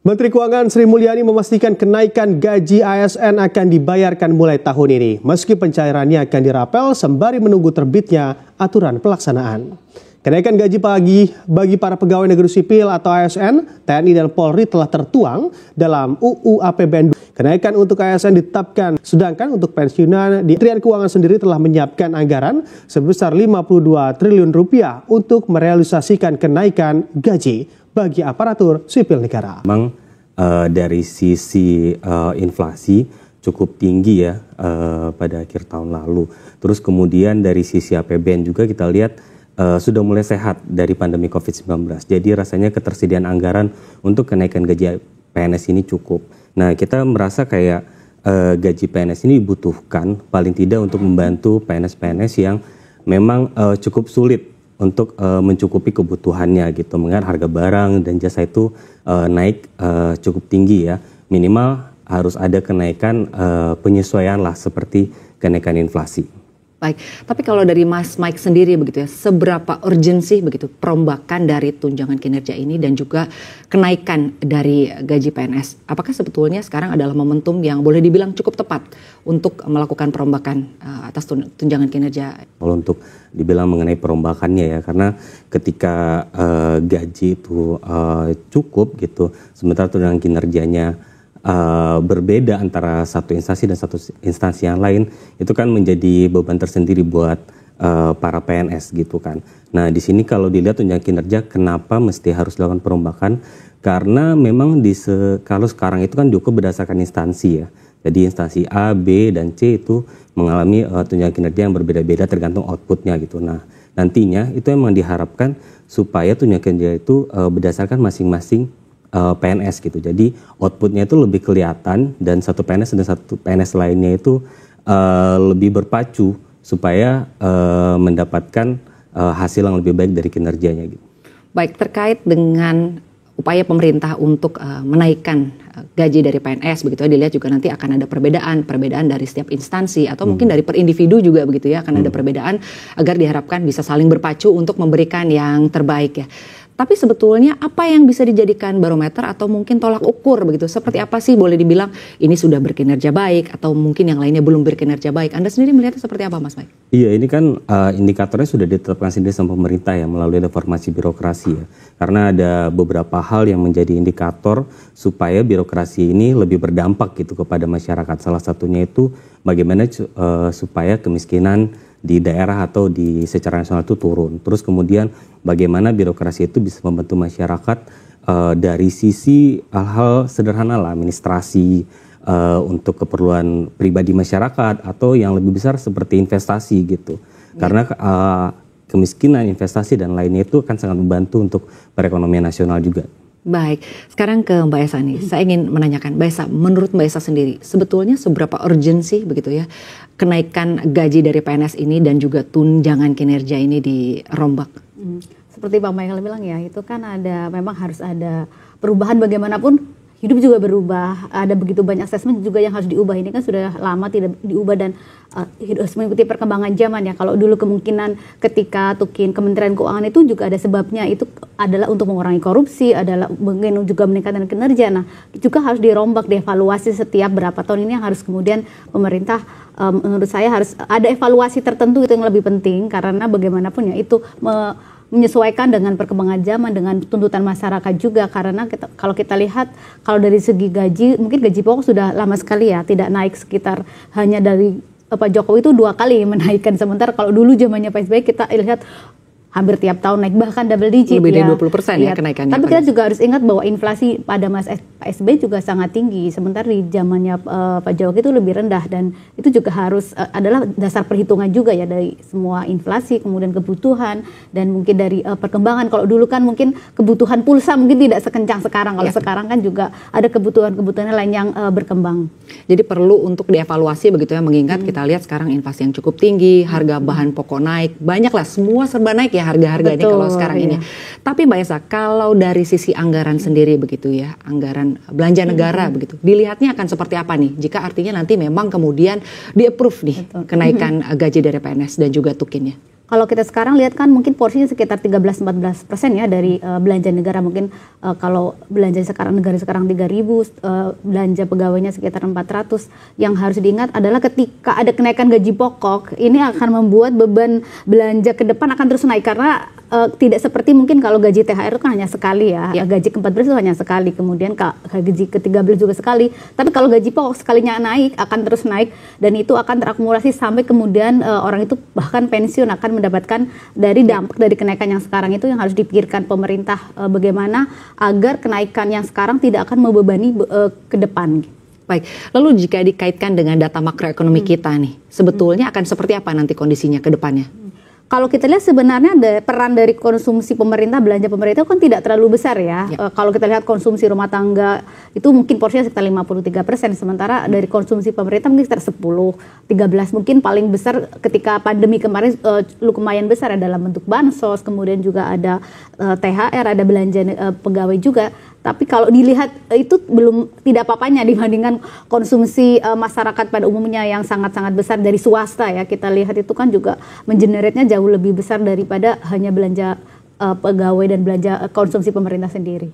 Menteri Keuangan Sri Mulyani memastikan kenaikan gaji ASN akan dibayarkan mulai tahun ini, meski pencairannya akan dirapel sembari menunggu terbitnya aturan pelaksanaan. Kenaikan gaji bagi para pegawai negeri sipil atau ASN, TNI dan Polri telah tertuang dalam UU APBN. Kenaikan untuk ASN ditetapkan, sedangkan untuk pensiunan, Kementerian Keuangan sendiri telah menyiapkan anggaran sebesar 52 triliun rupiah untuk merealisasikan kenaikan gaji bagi aparatur sipil negara. Memang dari sisi inflasi cukup tinggi ya pada akhir tahun lalu. Terus kemudian dari sisi APBN juga kita lihat sudah mulai sehat dari pandemi COVID-19. Jadi rasanya ketersediaan anggaran untuk kenaikan gaji PNS ini cukup. Nah, kita merasa kayak gaji PNS ini dibutuhkan paling tidak untuk membantu PNS-PNS yang memang cukup sulit untuk mencukupi kebutuhannya gitu. Mengingat harga barang dan jasa itu naik cukup tinggi ya. Minimal harus ada kenaikan penyesuaian lah seperti kenaikan inflasi. Baik, tapi kalau dari Mas Mike sendiri begitu ya, seberapa urgensi begitu perombakan dari tunjangan kinerja ini dan juga kenaikan dari gaji PNS? Apakah sebetulnya sekarang adalah momentum yang boleh dibilang cukup tepat untuk melakukan perombakan atas tunjangan kinerja? Kalau untuk dibilang mengenai perombakannya ya, karena ketika gaji itu cukup gitu, sementara tunjangan kinerjanya berbeda antara satu instansi dan satu instansi yang lain, itu kan menjadi beban tersendiri buat para PNS gitu kan. Nah di sini kalau dilihat tunjangan kinerja kenapa mesti harus dilakukan perombakan, karena memang kalau sekarang itu kan diukur berdasarkan instansi ya. Jadi instansi A, B, dan C itu mengalami tunjangan kinerja yang berbeda-beda tergantung outputnya gitu. Nah nantinya itu memang diharapkan supaya tunjangan kinerja itu berdasarkan masing-masing PNS gitu. Jadi outputnya itu lebih kelihatan dan satu PNS dan satu PNS lainnya itu lebih berpacu supaya mendapatkan hasil yang lebih baik dari kinerjanya gitu. Baik, terkait dengan upaya pemerintah untuk menaikkan gaji dari PNS begitu ya, dilihat juga nanti akan ada perbedaan dari setiap instansi atau mungkin dari per individu juga begitu ya, akan ada perbedaan agar diharapkan bisa saling berpacu untuk memberikan yang terbaik ya. Tapi sebetulnya apa yang bisa dijadikan barometer atau mungkin tolak ukur begitu? Seperti apa sih boleh dibilang ini sudah berkinerja baik atau mungkin yang lainnya belum berkinerja baik? Anda sendiri melihatnya seperti apa Mas Mike? Iya, ini kan indikatornya sudah ditetapkan sendiri sama pemerintah ya melalui reformasi birokrasi ya. Karena ada beberapa hal yang menjadi indikator supaya birokrasi ini lebih berdampak gitu kepada masyarakat. Salah satunya itu bagaimana supaya kemiskinan di daerah atau secara nasional itu turun. Terus kemudian bagaimana birokrasi itu bisa membantu masyarakat dari sisi hal-hal sederhana lah, administrasi untuk keperluan pribadi masyarakat atau yang lebih besar seperti investasi gitu. Karena kemiskinan, investasi dan lainnya itu akan sangat membantu untuk perekonomian nasional juga. Baik, sekarang ke Mbak Esa nih. Saya ingin menanyakan, Mbak Esa, menurut Mbak Esa sendiri, sebetulnya seberapa urgensi begitu ya kenaikan gaji dari PNS ini dan juga tunjangan kinerja ini dirombak? Seperti Bang Michael bilang ya, itu kan memang harus ada perubahan bagaimanapun. Hidup juga berubah, ada begitu banyak assessment juga yang harus diubah. Ini kan sudah lama tidak diubah dan harus mengikuti perkembangan zaman ya. Kalau dulu kemungkinan ketika Kementerian Keuangan itu juga ada sebabnya, itu adalah untuk mengurangi korupsi, adalah mungkin juga meningkatkan kinerja. Nah juga harus dirombak, dievaluasi setiap berapa tahun ini yang harus kemudian pemerintah menurut saya harus ada evaluasi tertentu itu yang lebih penting. Karena bagaimanapun ya itu menyesuaikan dengan perkembangan zaman, dengan tuntutan masyarakat juga. Karena kalau kita lihat, kalau dari segi gaji, mungkin gaji pokok sudah lama sekali ya, tidak naik, sekitar hanya dari Pak Jokowi itu 2 kali menaikkan. Sementara kalau dulu zamannya Pak SBY kita lihat hampir tiap tahun naik, bahkan double digit. Lebih dari ya. 20% ya kenaikannya. Tapi kita juga harus ingat bahwa inflasi pada Pak SBY juga sangat tinggi. Sementara di zamannya Pak Jokowi itu lebih rendah. Dan itu juga harus adalah dasar perhitungan juga ya dari semua inflasi, kemudian kebutuhan, dan mungkin dari perkembangan. Kalau dulu kan mungkin kebutuhan pulsa mungkin tidak sekencang sekarang. Kalau sekarang kan juga ada kebutuhan-kebutuhan lain yang berkembang. Jadi perlu untuk dievaluasi begitu ya, mengingat kita lihat sekarang inflasi yang cukup tinggi, harga bahan pokok naik, banyak lah, semua serba naik ya harga-harganya kalau sekarang ini. Tapi Mbak Esa, kalau dari sisi anggaran sendiri begitu ya, anggaran belanja negara begitu, dilihatnya akan seperti apa nih? Jika artinya nanti memang kemudian di-approve nih kenaikan gaji dari PNS dan juga tukinnya. Kalau kita sekarang lihat kan mungkin porsinya sekitar 13-14% ya dari belanja negara. Mungkin kalau belanja sekarang negara sekarang 3.000, belanja pegawainya sekitar 400. Yang harus diingat adalah ketika ada kenaikan gaji pokok, ini akan membuat beban belanja ke depan akan terus naik karena tidak seperti mungkin kalau gaji THR itu kan hanya sekali ya. Gaji ke-14 itu hanya sekali, kemudian gaji ke-13 juga sekali. Tapi kalau gaji pokok sekalinya naik akan terus naik dan itu akan terakumulasi sampai kemudian orang itu bahkan pensiun akan mendapatkan dari dampak dari kenaikan yang sekarang itu yang harus dipikirkan pemerintah bagaimana agar kenaikan yang sekarang tidak akan membebani ke depan. Baik, lalu jika dikaitkan dengan data makroekonomi kita nih, sebetulnya akan seperti apa nanti kondisinya ke depannya? Kalau kita lihat sebenarnya ada peran dari konsumsi pemerintah, belanja pemerintah kan tidak terlalu besar ya. Kalau kita lihat konsumsi rumah tangga itu mungkin porsinya sekitar 53%, sementara dari konsumsi pemerintah mungkin sekitar 10-13, mungkin paling besar ketika pandemi kemarin lumayan besar ya dalam bentuk bansos, kemudian juga ada THR, ada belanja pegawai juga. Tapi kalau dilihat itu belum tidak apa-apanya dibandingkan konsumsi masyarakat pada umumnya yang sangat-sangat besar dari swasta ya. Kita lihat itu kan juga mengenerate-nya jauh lebih besar daripada hanya belanja pegawai dan belanja konsumsi pemerintah sendiri.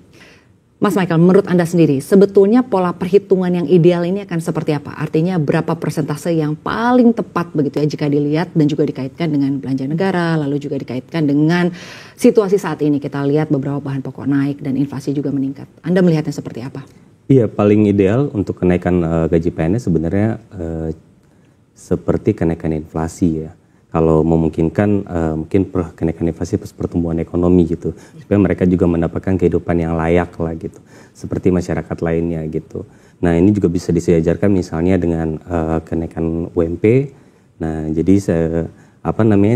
Mas Michael, menurut Anda sendiri, sebetulnya pola perhitungan yang ideal ini akan seperti apa? Artinya berapa persentase yang paling tepat begitu ya jika dilihat dan juga dikaitkan dengan belanja negara, lalu juga dikaitkan dengan situasi saat ini. Kita lihat beberapa bahan pokok naik dan inflasi juga meningkat. Anda melihatnya seperti apa? Iya, paling ideal untuk kenaikan gaji PNS sebenarnya seperti kenaikan inflasi ya. Kalau memungkinkan mungkin kenaikan inflasi plus pertumbuhan ekonomi gitu, supaya mereka juga mendapatkan kehidupan yang layak lah gitu, seperti masyarakat lainnya gitu. Nah ini juga bisa disejajarkan misalnya dengan kenaikan UMP. Nah jadi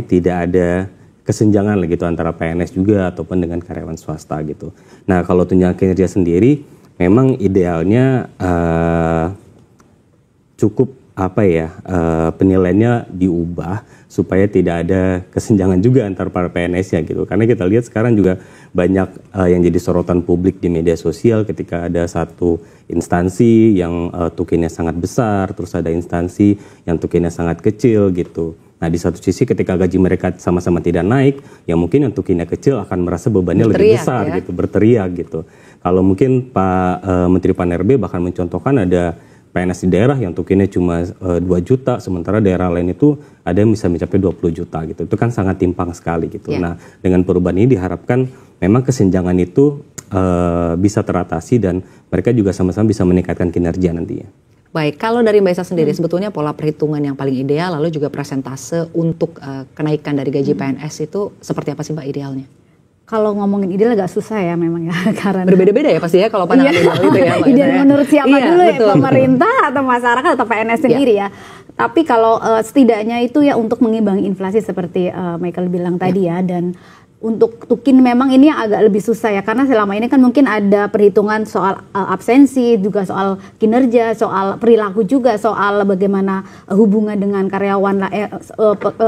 tidak ada kesenjangan lah gitu antara PNS juga ataupun dengan karyawan swasta gitu. Nah kalau tunjangan kinerja sendiri, memang idealnya cukup penilaiannya diubah supaya tidak ada kesenjangan juga antar para PNS-nya gitu. Karena kita lihat sekarang juga banyak yang jadi sorotan publik di media sosial ketika ada satu instansi yang tukinnya sangat besar, terus ada instansi yang tukinnya sangat kecil gitu. Nah di satu sisi ketika gaji mereka sama-sama tidak naik, ya mungkin yang tukinnya kecil akan merasa bebannya lebih besar gitu, berteriak gitu. Kalau mungkin Pak Menteri Pan-RB bahkan mencontohkan ada PNS di daerah yang tukinnya cuma 2 juta, sementara daerah lain itu ada yang bisa mencapai 20 juta gitu. Itu kan sangat timpang sekali gitu. Nah dengan perubahan ini diharapkan memang kesenjangan itu bisa teratasi dan mereka juga sama-sama bisa meningkatkan kinerja nantinya. Baik, kalau dari Mbak Esa sendiri sebetulnya pola perhitungan yang paling ideal lalu juga persentase untuk kenaikan dari gaji PNS itu seperti apa sih Mbak idealnya? Kalau ngomongin ideal agak susah ya memang ya karena berbeda-beda ya pasti ya kalau pandangan ideal itu ya. Ideal menurut siapa dulu ya, pemerintah atau masyarakat atau PNS sendiri ya. Tapi kalau setidaknya itu ya untuk mengimbangi inflasi seperti Michael bilang tadi ya, dan untuk tukin memang ini yang agak lebih susah ya karena selama ini kan mungkin ada perhitungan soal absensi, juga soal kinerja, soal perilaku juga, soal bagaimana hubungan dengan karyawan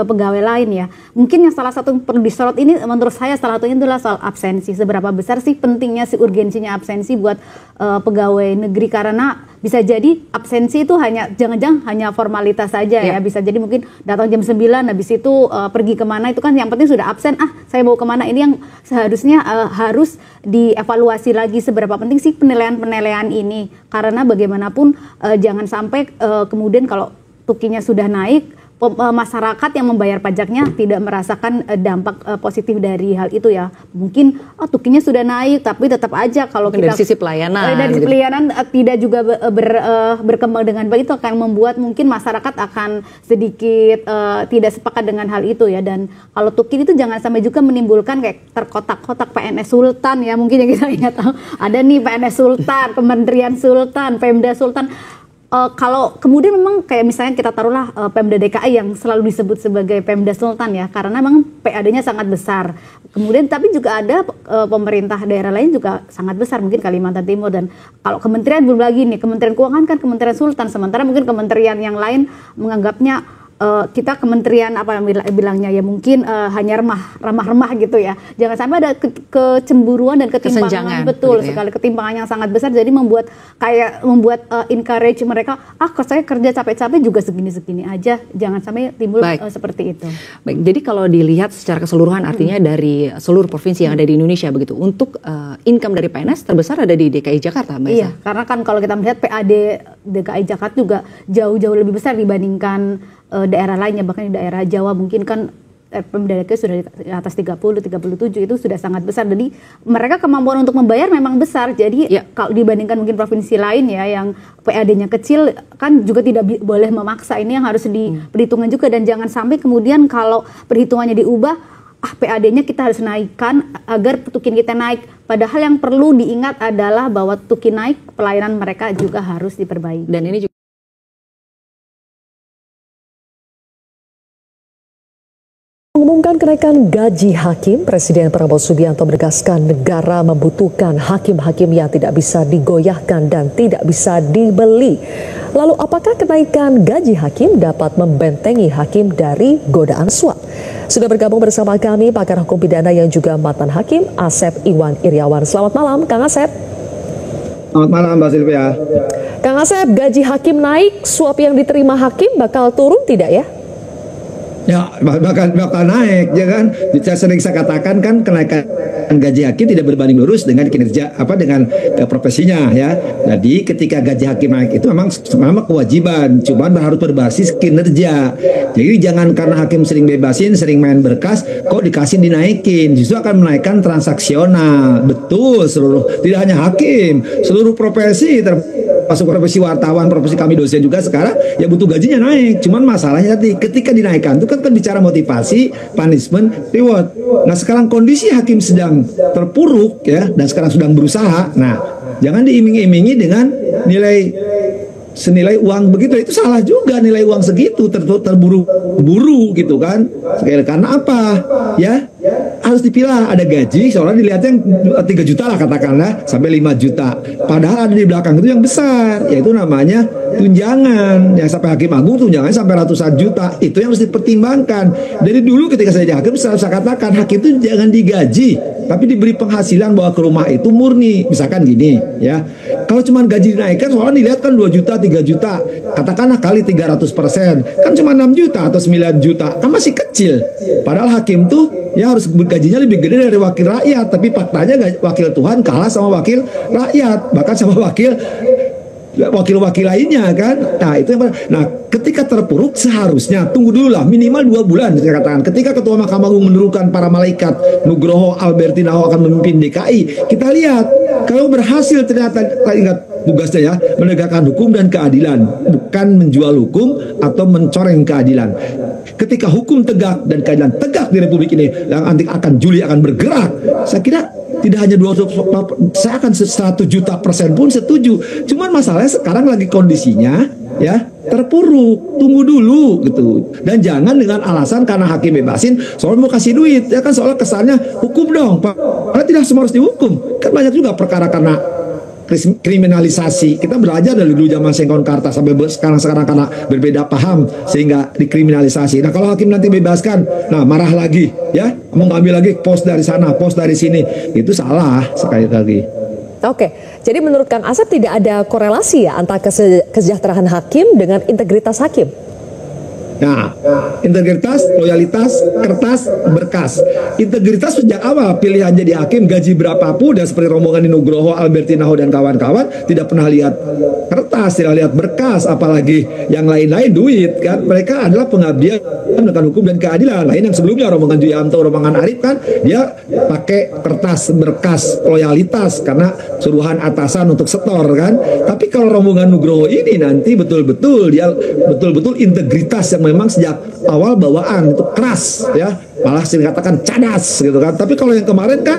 pegawai lain ya. Mungkin yang salah satu perlu disorot ini menurut saya salah satunya adalah soal absensi. Seberapa besar sih pentingnya urgensinya absensi buat pegawai negeri, karena bisa jadi absensi itu jangan-jangan hanya formalitas saja ya. Bisa jadi mungkin datang jam 9 habis itu pergi kemana, itu kan yang penting sudah absen, saya mau kemana. Ini yang seharusnya harus dievaluasi lagi seberapa penting sih penilaian ini, karena bagaimanapun jangan sampai kemudian kalau tukinya sudah naik, masyarakat yang membayar pajaknya tidak merasakan dampak positif dari hal itu ya. Mungkin tukinya sudah naik tapi tetap aja kalau kita dari sisi pelayanan tidak juga berkembang dengan baik, itu akan membuat mungkin masyarakat akan sedikit tidak sepakat dengan hal itu ya. Dan kalau tukin itu jangan sampai juga menimbulkan kayak terkotak-kotak PNS Sultan ya, mungkin yang kita ingat ada nih PNS Sultan, Kementerian Sultan, Pemda Sultan. Kalau kemudian memang kayak misalnya kita taruhlah Pemda DKI yang selalu disebut sebagai Pemda Sultan ya, karena memang PAD-nya sangat besar. Kemudian tapi juga ada pemerintah daerah lain juga sangat besar, mungkin Kalimantan Timur. Dan kalau kementerian belum lagi nih, Kementerian Keuangan kan Kementerian Sultan, sementara mungkin kementerian yang lain menganggapnya kita kementerian apa bilangnya ya mungkin hanya remah-remah gitu ya. Jangan sampai ada kecemburuan dan ketimpangan, betul gitu sekali, ketimpangan yang sangat besar, jadi membuat encourage mereka, saya kerja capek-capek juga segini-segini aja, jangan sampai timbul seperti itu. Baik, jadi kalau dilihat secara keseluruhan artinya dari seluruh provinsi yang ada di Indonesia begitu, untuk income dari PNS terbesar ada di DKI Jakarta, Mbak Esa? Iya, karena kan kalau kita melihat PAD DKI Jakarta juga jauh-jauh lebih besar dibandingkan daerah lainnya, bahkan di daerah Jawa mungkin kan PMDK sudah di atas 30, 37 itu sudah sangat besar. Jadi mereka kemampuan untuk membayar memang besar. Jadi kalau dibandingkan mungkin provinsi lain ya yang PAD-nya kecil kan juga tidak boleh memaksa. Ini yang harus diperhitungkan juga, dan jangan sampai kemudian kalau perhitungannya diubah, PAD-nya kita harus naikkan agar tukin kita naik. Padahal yang perlu diingat adalah bahwa tukin naik, pelayanan mereka juga harus diperbaiki. Dan ini juga mengumumkan kenaikan gaji hakim, Presiden Prabowo Subianto menegaskan negara membutuhkan hakim-hakim yang tidak bisa digoyahkan dan tidak bisa dibeli. Lalu apakah kenaikan gaji hakim dapat membentengi hakim dari godaan suap? Sudah bergabung bersama kami pakar hukum pidana yang juga mantan hakim, Asep Iwan Iryawan. Selamat malam, Kang Asep. Selamat malam, Mbak Silvia. Kang Asep, gaji hakim naik, suap yang diterima hakim bakal turun tidak ya? Ya, bakal naik, ya kan? Sering saya katakan kan kenaikan gaji hakim tidak berbanding lurus dengan kinerja dengan profesinya ya. Jadi ketika gaji hakim naik itu memang kewajiban, cuman harus berbasis kinerja. Jadi jangan karena hakim sering bebasin, sering main berkas, kok dikasih dinaikin, justru akan menaikkan transaksional. Betul, tidak hanya hakim, seluruh profesi termasuk profesi wartawan, profesi kami dosen juga sekarang ya butuh gajinya naik. Cuman masalahnya tadi ketika dinaikkan itu kan bicara motivasi, punishment, reward. Nah sekarang kondisi hakim sedang terpuruk ya, dan sekarang sedang berusaha. Nah jangan diiming-imingi dengan senilai uang begitu, itu salah juga. Nilai uang segitu terburu-buru gitu kan. Karena apa? Ya harus dipilah, ada gaji seorang dilihatnya yang 3 juta lah katakanlah sampai 5 juta. Padahal ada di belakang itu yang besar, yaitu namanya tunjangan. Yang sampai hakim agung tunjangannya sampai ratusan juta. Itu yang harus dipertimbangkan. Dari dulu ketika saya jadi hakim saya katakan hakim itu jangan digaji, tapi diberi penghasilan bawa ke rumah itu murni. Misalkan gini ya, kalau cuma gaji dinaikkan soalnya dilihat kan 2 juta 3 juta, katakanlah kali 300% kan cuma 6 juta atau 9 juta, kan masih kecil. Padahal hakim tuh ya harus gajinya lebih gede dari wakil rakyat, tapi faktanya wakil Tuhan kalah sama wakil rakyat, bahkan sama wakil-wakil lainnya kan. Nah itu yang ketika terpuruk seharusnya tunggu dulu lah minimal 2 bulan. Saya katakan ketika Ketua Mahkamah Agung menurunkan para malaikat, Nugroho Albertinaho akan memimpin DKI, kita lihat kalau berhasil ternyata ingat tugasnya ya, menegakkan hukum dan keadilan, bukan menjual hukum atau mencoreng keadilan. Ketika hukum tegak dan keadilan tegak di Republik ini, yang nanti Juli akan bergerak, saya kira tidak hanya 200, saya akan 100 juta % pun setuju. Cuman masalahnya sekarang lagi kondisinya ya terpuruk, tunggu dulu gitu. Dan jangan dengan alasan karena hakim bebasin soalnya mau kasih duit, ya kan soalnya kesannya hukum dong, padahal tidak semua harus dihukum. Kan banyak juga perkara karena kriminalisasi. Kita belajar dari dulu zaman Sengkon Karta sampai sekarang karena berbeda paham sehingga dikriminalisasi. Nah kalau hakim nanti bebaskan, nah marah lagi ya, mau ngambil lagi pos dari sana, pos dari sini, itu salah sekali lagi. Oke, jadi menurut Kang Asep tidak ada korelasi ya antara kesejahteraan hakim dengan integritas hakim? Nah, integritas, loyalitas, kertas, berkas. Integritas sejak awal pilihan jadi hakim gaji berapapun, dan seperti rombongan di Nugroho, Albertinaho dan kawan-kawan tidak pernah lihat kertas, tidak lihat berkas, apalagi yang lain-lain duit kan. Mereka adalah pengabdian dengan hukum dan keadilan. Lain yang sebelumnya rombongan Juyanto, rombongan Arif kan dia pakai kertas, berkas, loyalitas karena suruhan atasan untuk setor kan. Tapi kalau rombongan Nugroho ini nanti betul-betul dia betul-betul integritas yang memang sejak awal bawaan itu keras ya, malah sering katakan cadas gitu kan. Tapi kalau yang kemarin kan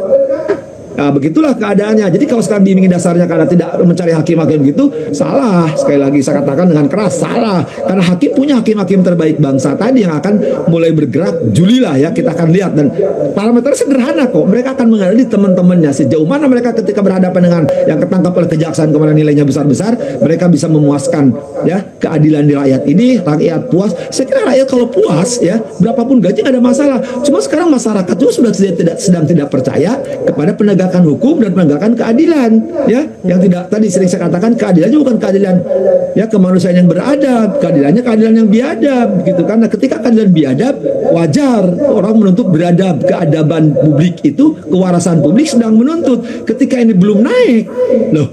Nah, begitulah keadaannya. Jadi kalau sekarang diiming dasarnya karena tidak mencari hakim-hakim gitu, salah. Sekali lagi saya katakan dengan keras, salah. Karena hakim punya hakim-hakim terbaik bangsa tadi yang akan mulai bergerak Juli lah ya, kita akan lihat. Dan parameter sederhana kok, mereka akan mengadili teman-temannya. Sejauh mana mereka ketika berhadapan dengan yang ketangkap oleh kejaksaan kemana nilainya besar-besar, mereka bisa memuaskan ya keadilan di rakyat ini, rakyat puas. Saya kira rakyat kalau puas ya, berapapun gaji nggak ada masalah. Cuma sekarang masyarakat juga sudah sedang tidak percaya kepada penegakan hukum dan penegakan keadilan ya, yang tidak tadi sering saya katakan keadilannya bukan keadilan ya kemanusiaan yang beradab, keadilannya keadilan yang biadab gitu. Karena ketika keadilan biadab, wajar orang menuntut beradab. Keadaban publik itu, kewarasan publik sedang menuntut. Ketika ini belum naik loh,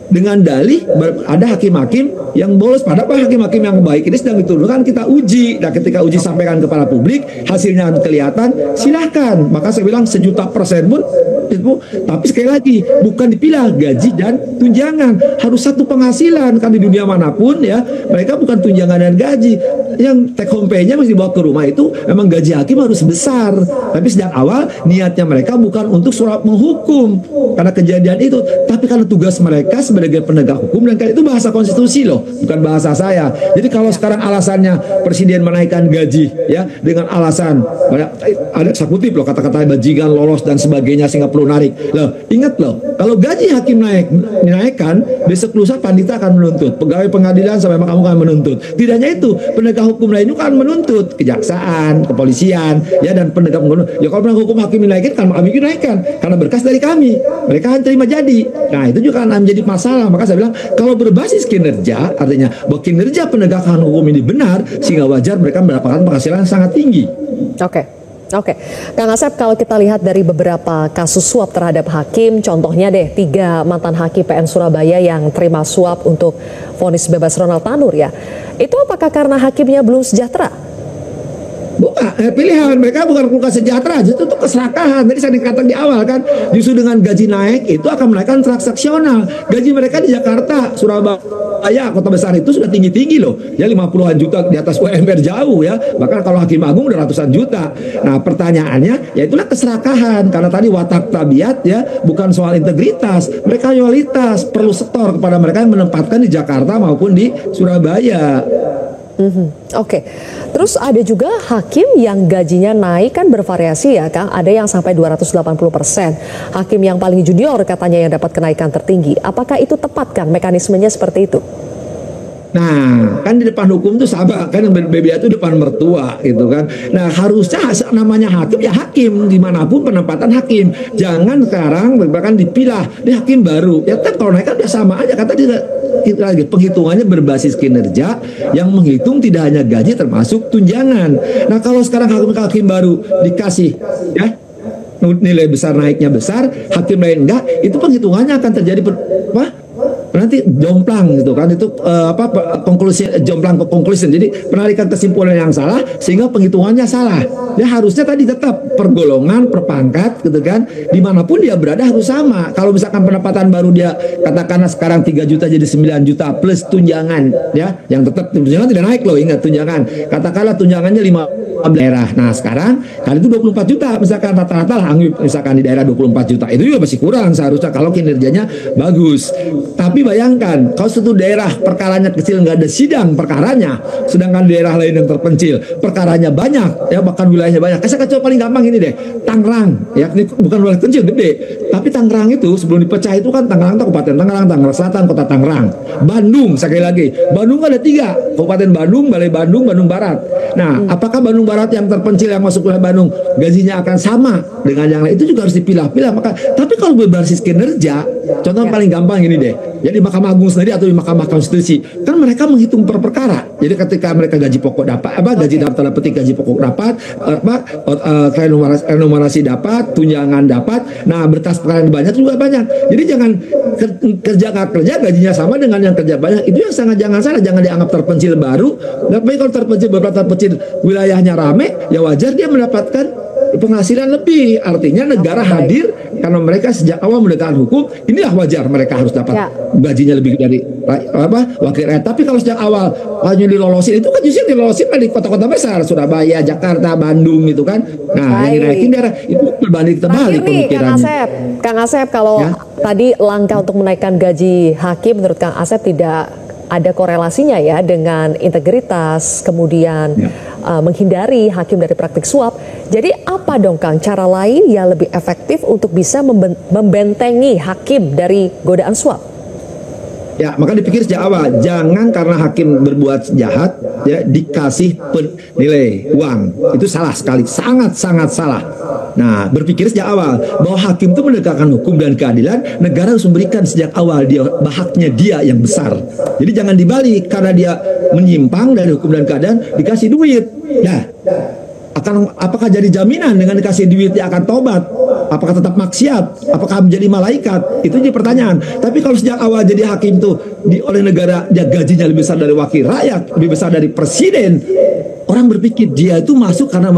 dengan dalih ada hakim-hakim yang bolos, padahal hakim-hakim yang baik ini sedang diturunkan, kita uji. Nah, ketika uji sampaikan kepada publik, hasilnya kelihatan, silahkan. Maka saya bilang 1.000.000% pun itu, tapi sekali lagi bukan dipilah gaji dan tunjangan, harus satu penghasilan. Kan di dunia manapun ya, mereka bukan tunjangan dan gaji. Yang take home pay-nya mesti dibawa ke rumah itu memang gaji hakim harus besar. Tapi sejak awal niatnya mereka bukan untuk surat menghukum karena kejadian itu, tapi karena tugas mereka sebagai penegak hukum. Dan itu bahasa konstitusi loh, bukan bahasa saya. Jadi kalau sekarang alasannya presiden menaikkan gaji ya dengan alasan ada eksekutif loh, kata-kata bajingan, lolos dan sebagainya sehingga perlu narik. Loh, ingat loh, kalau gaji hakim dinaikkan, besok lusa pandita akan menuntut, pegawai pengadilan sampai mahkamah akan menuntut. Tidak hanya itu, penegak hukum lain juga akan menuntut, kejaksaan, kepolisian ya, dan penegak hukum. Ya kalau penegak hukum hakim dinaikin kan kami dinaikkan karena berkas dari kami, mereka akan terima jadi. Nah, itu juga akan menjadi masalah. Maka saya bilang kalau berbasis kinerja, artinya bahwa kinerja penegakan hukum ini benar, sehingga wajar mereka mendapatkan penghasilan yang sangat tinggi. Oke, Kang Asep, kalau kita lihat dari beberapa kasus suap terhadap hakim, contohnya deh 3 mantan hakim PN Surabaya yang terima suap untuk vonis bebas Ronald Tanur ya, itu apakah karena hakimnya belum sejahtera? Bukan, pilihan mereka bukan kulkas sejahtera, justru itu keserakahan. Tadi saya dikatakan di awal kan, justru dengan gaji naik itu akan menaikkan transaksional. Gaji mereka di Jakarta, Surabaya, kota besar itu sudah tinggi-tinggi loh, ya 50-an juta di atas UMR jauh ya. Bahkan kalau hakim agung udah ratusan juta. Nah pertanyaannya, ya itulah keserakahan. Karena tadi watak tabiat ya, bukan soal integritas. Mereka loyalitas, perlu setor kepada mereka yang menempatkan di Jakarta maupun di Surabaya. Oke. Terus ada juga hakim yang gajinya naik kan bervariasi ya Kang, ada yang sampai 280%. Hakim yang paling junior katanya yang dapat kenaikan tertinggi. Apakah itu tepat kan mekanismenya seperti itu? Nah, kan di depan hukum itu sama kan, BBA itu depan mertua gitu kan. Nah, harusnya namanya hakim ya hakim dimanapun penempatan hakim. Jangan sekarang bahkan dipilah dia hakim baru. Ya tetap kalau naik kan udah sama aja, kata dia lagi penghitungannya berbasis kinerja yang menghitung tidak hanya gaji termasuk tunjangan. Nah, kalau sekarang hakim baru dikasih ya nilai besar, naiknya besar, hakim lain enggak, itu penghitungannya akan terjadi nanti jomplang gitu kan, itu konklusi jomplang ke konklusi, jadi penarikan kesimpulan yang salah sehingga penghitungannya salah. Ya harusnya tadi tetap per golongan, per pangkat gitu kan, dimanapun dia berada harus sama. Kalau misalkan pendapatan baru dia katakanlah sekarang 3 juta jadi 9 juta plus tunjangan ya, yang tetap tunjangan tidak naik loh, ingat tunjangan, katakanlah tunjangannya 5 daerah. Nah sekarang kali itu 24 juta misalkan rata-rata lah, misalkan di daerah 24 juta, itu juga masih kurang seharusnya kalau kinerjanya bagus. Tapi bayangkan kalau satu daerah perkaranya kecil, nggak ada sidang perkaranya, sedangkan daerah lain yang terpencil perkaranya banyak ya, bahkan wilayahnya banyak. Saya coba paling gampang ini deh, Tangerang ya, ini bukan wilayah kecil gede, tapi Tangerang itu sebelum dipecah itu kan Tangerang itu Kabupaten Tangerang, Tangerang Selatan, Kota Tangerang, Bandung, sekali lagi Bandung ada 3 Kabupaten Bandung, Balai Bandung, Bandung Barat. Nah apakah Bandung Barat yang terpencil yang masuk wilayah Bandung gajinya akan sama dengan yang lain? Itu juga harus dipilah-pilah. Maka tapi kalau berbasis kinerja, contoh paling gampang ini deh, jadi Mahkamah Agung sendiri atau di Mahkamah Konstitusi kan mereka menghitung per perkara. Jadi ketika mereka gaji pokok dapat gaji dapat petik, gaji pokok dapat remunerasi dapat, tunjangan dapat. Nah berkas perkara yang banyak juga banyak. Jadi jangan kerja nggak kerja gajinya sama dengan yang kerja banyak. Itu yang sangat jangan salah, jangan dianggap terpencil baru. Tapi kalau terpencil wilayahnya rame, ya wajar dia mendapatkan penghasilan lebih. Artinya negara hadir karena mereka sejak awal menegakkan hukum, inilah wajar mereka harus dapat gajinya lebih dari wakil rakyat. Tapi kalau sejak awal hanya dilolosin, itu kan justru dilolosin di kota-kota besar, Surabaya, Jakarta, Bandung itu kan. Nah, yang dinaikin daerah itu berbanding terbalik pemikirannya. Kang Asep, kalau tadi langkah untuk menaikkan gaji hakim menurut Kang Asep tidak ada korelasinya ya dengan integritas, kemudian menghindari hakim dari praktik suap. Jadi apa dong Kang cara lain yang lebih efektif untuk bisa membentengi hakim dari godaan suap? Ya, maka dipikir sejak awal, jangan karena hakim berbuat jahat ya dikasih nilai uang. Itu salah sekali, sangat-sangat salah. Nah, berpikir sejak awal bahwa hakim itu menegakkan hukum dan keadilan, negara harus memberikan sejak awal haknya dia yang besar. Jadi jangan dibalik karena dia menyimpang dari hukum dan keadaan dikasih duit. Ya, apakah jadi jaminan dengan dikasih duit dia akan tobat? Apakah tetap maksiat? Apakah menjadi malaikat? Itu jadi pertanyaan. Tapi kalau sejak awal jadi hakim tuh oleh negara dia gajinya lebih besar dari wakil rakyat, lebih besar dari presiden, orang berpikir dia itu masuk karena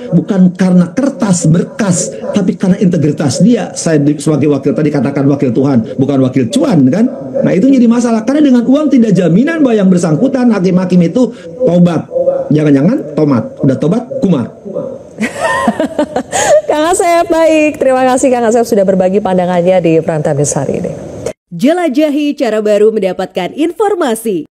bukan karena kertas berkas, tapi karena integritas dia. Saya sebagai wakil tadi katakan wakil Tuhan, bukan wakil cuan kan? Nah itu jadi masalah karena dengan uang tidak jaminan bahwa yang bersangkutan hakim-hakim itu tobat. Jangan-jangan tomat, udah tobat kumat. Kang Asep, baik. Terima kasih Kang Asep sudah berbagi pandangannya di Prime Time News hari ini. Jelajahi cara baru mendapatkan informasi.